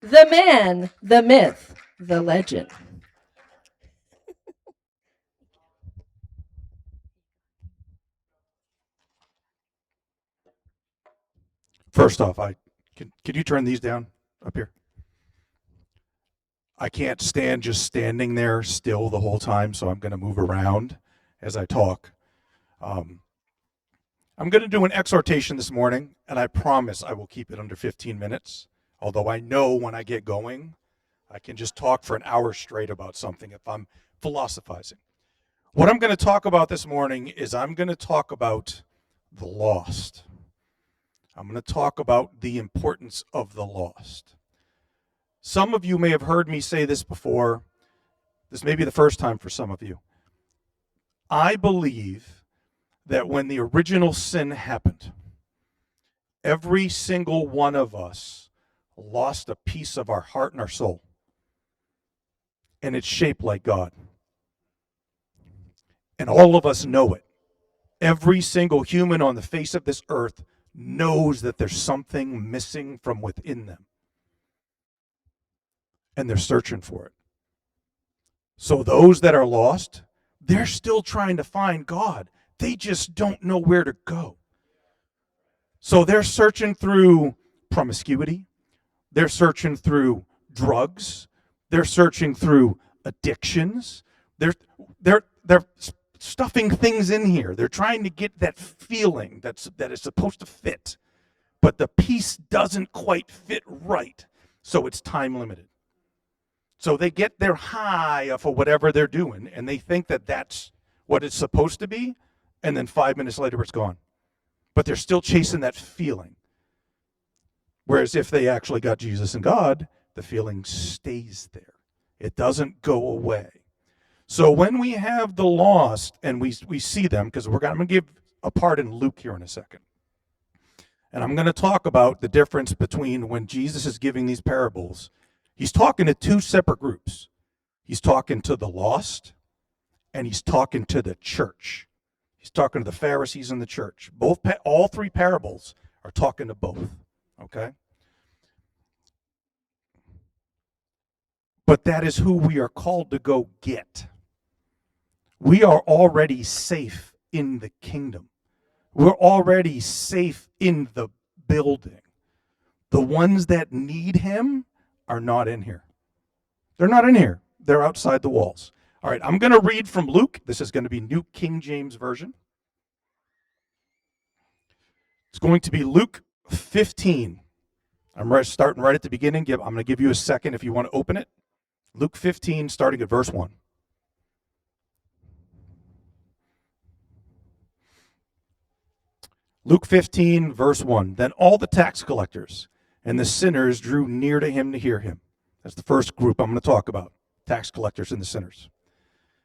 The man, the myth, the legend. First off, can you turn these down up here? I can't stand just standing there still the whole time, so I'm going to move around as I talk. Um, I'm going to do an exhortation this morning, and I promise I will keep it under 15 minutes. Although I know when I get going, I can just talk for an hour straight about something if I'm philosophizing. What I'm going to talk about this morning is I'm going to talk about the lost. I'm going to talk about the importance of the lost. Some of you may have heard me say this before. This may be the first time for some of you. I believe that when the original sin happened, every single one of us lost a piece of our heart and our soul. And it's shaped like God. And all of us know it. Every single human on the face of this earth knows that there's something missing from within them. And they're searching for it. So those that are lost, they're still trying to find God. They just don't know where to go. So they're searching through promiscuity. They're searching through drugs. They're searching through addictions. They're stuffing things in here. They're trying to get that feeling that is supposed to fit, but the piece doesn't quite fit right. So it's time limited. So they get their high off of whatever they're doing, and they think that that's what it's supposed to be, and then 5 minutes later it's gone. But they're still chasing that feeling. Whereas if they actually got Jesus and God, the feeling stays there. It doesn't go away. So when we have the lost and we see them, because I'm going to give a part in Luke here in a second. And I'm going to talk about the difference between when Jesus is giving these parables. He's talking to two separate groups. He's talking to the lost, and he's talking to the church. He's talking to the Pharisees and the church. All three parables are talking to both. Okay? But that is who we are called to go get. We are already safe in the kingdom. We're already safe in the building. The ones that need him are not in here. They're not in here. They're outside the walls. All right, I'm going to read from Luke. This is going to be New King James Version. It's going to be Luke 15. I'm starting right at the beginning. I'm going to give you a second if you want to open it. Luke 15, starting at verse 1. Luke 15, verse 1. Then all the tax collectors and the sinners drew near to him to hear him. That's the first group I'm going to talk about, tax collectors and the sinners.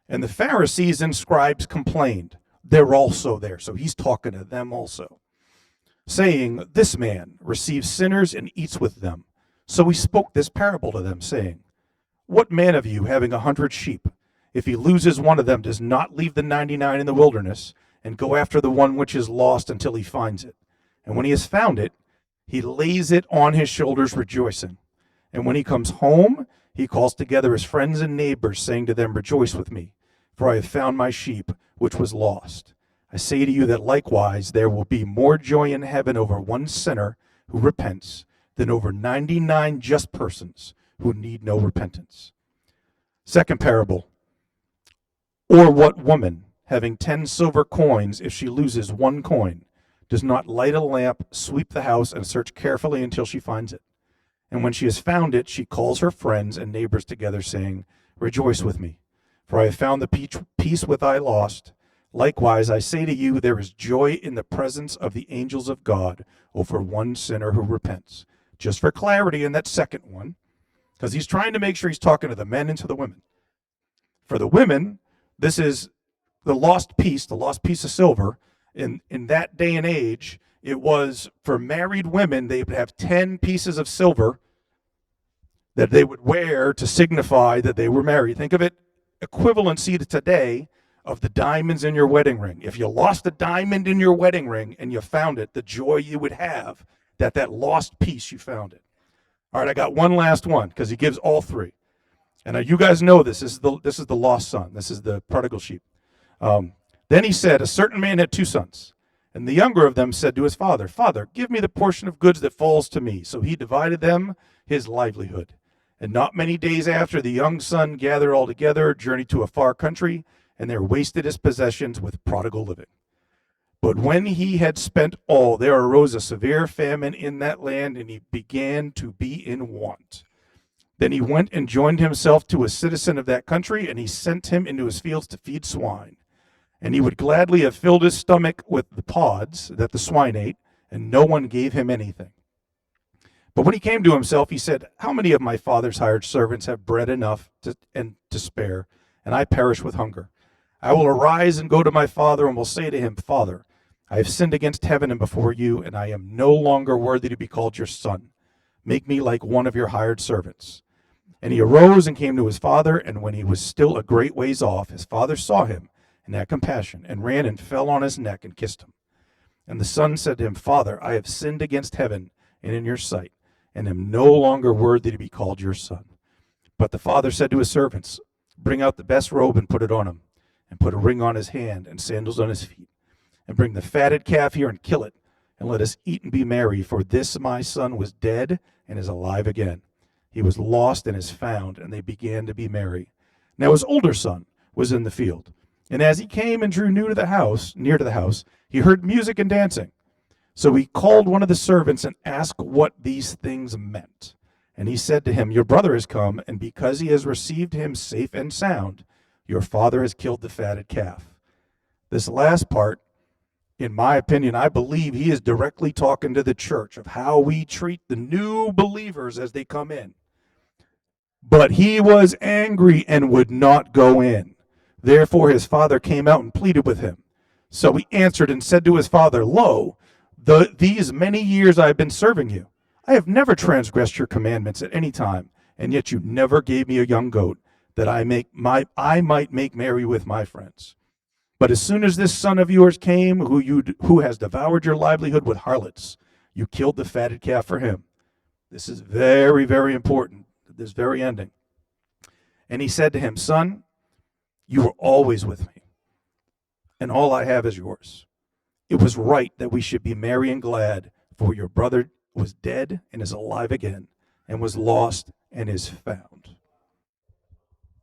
And the Pharisees and scribes complained. They're also there, so he's talking to them also, saying, this man receives sinners and eats with them. So he spoke this parable to them, saying, what man of you, having 100 sheep, if he loses one of them, does not leave the 99 in the wilderness and go after the one which is lost until he finds it? And when he has found it, he lays it on his shoulders, rejoicing. And when he comes home, he calls together his friends and neighbors, saying to them, rejoice with me, for I have found my sheep, which was lost. I say to you that likewise there will be more joy in heaven over one sinner who repents than over 99 just persons who need no repentance. Second parable. Or what woman, having 10 silver coins, if she loses one coin, does not light a lamp, sweep the house, and search carefully until she finds it? And when she has found it, she calls her friends and neighbors together, saying, rejoice with me, for I have found the piece which I lost. Likewise, I say to you, there is joy in the presence of the angels of God over one sinner who repents. Just for clarity in that second one, because he's trying to make sure he's talking to the men and to the women. For the women, this is the lost piece of silver. In that day and age, it was for married women, they would have 10 pieces of silver that they would wear to signify that they were married. Think of it equivalency to today of the diamonds in your wedding ring. If you lost a diamond in your wedding ring and you found it, the joy you would have that lost piece, you found it. All right, I got one last one because he gives all three. And you guys know this. This is the lost son. This is the prodigal sheep. Then he said, a certain man had 2 sons. And the younger of them said to his father, Father, give me the portion of goods that falls to me. So he divided them his livelihood. And not many days after, the young son gathered all together, journeyed to a far country, and there wasted his possessions with prodigal living. But when he had spent all, there arose a severe famine in that land, and he began to be in want. Then he went and joined himself to a citizen of that country, and he sent him into his fields to feed swine. And he would gladly have filled his stomach with the pods that the swine ate, and no one gave him anything. But when he came to himself, he said, How many of my father's hired servants have bread enough to spare, and I perish with hunger? I will arise and go to my father, and will say to him, Father, I have sinned against heaven and before you, and I am no longer worthy to be called your son. Make me like one of your hired servants. And he arose and came to his father, and when he was still a great ways off, his father saw him, and had compassion, and ran and fell on his neck and kissed him. And the son said to him, Father, I have sinned against heaven and in your sight, and am no longer worthy to be called your son. But the father said to his servants, Bring out the best robe and put it on him, and put a ring on his hand and sandals on his feet. And bring the fatted calf here and kill it, and let us eat and be merry, for this my son was dead and is alive again. He was lost and is found, and they began to be merry. Now his older son was in the field. And as he came and drew near to the house, he heard music and dancing. So he called one of the servants and asked what these things meant. And he said to him, Your brother has come, and because he has received him safe and sound, your father has killed the fatted calf. This last part, in my opinion, I believe he is directly talking to the church of how we treat the new believers as they come in. But he was angry and would not go in. Therefore his father came out and pleaded with him. So he answered and said to his father, Lo, these many years I have been serving you. I have never transgressed your commandments at any time, and yet you never gave me a young goat, that I might make merry with my friends. But as soon as this son of yours came, who has devoured your livelihood with harlots, you killed the fatted calf for him. This is very, very important, this very ending. And he said to him, Son, you were always with me, and all I have is yours. It was right that we should be merry and glad, for your brother was dead and is alive again, and was lost and is found.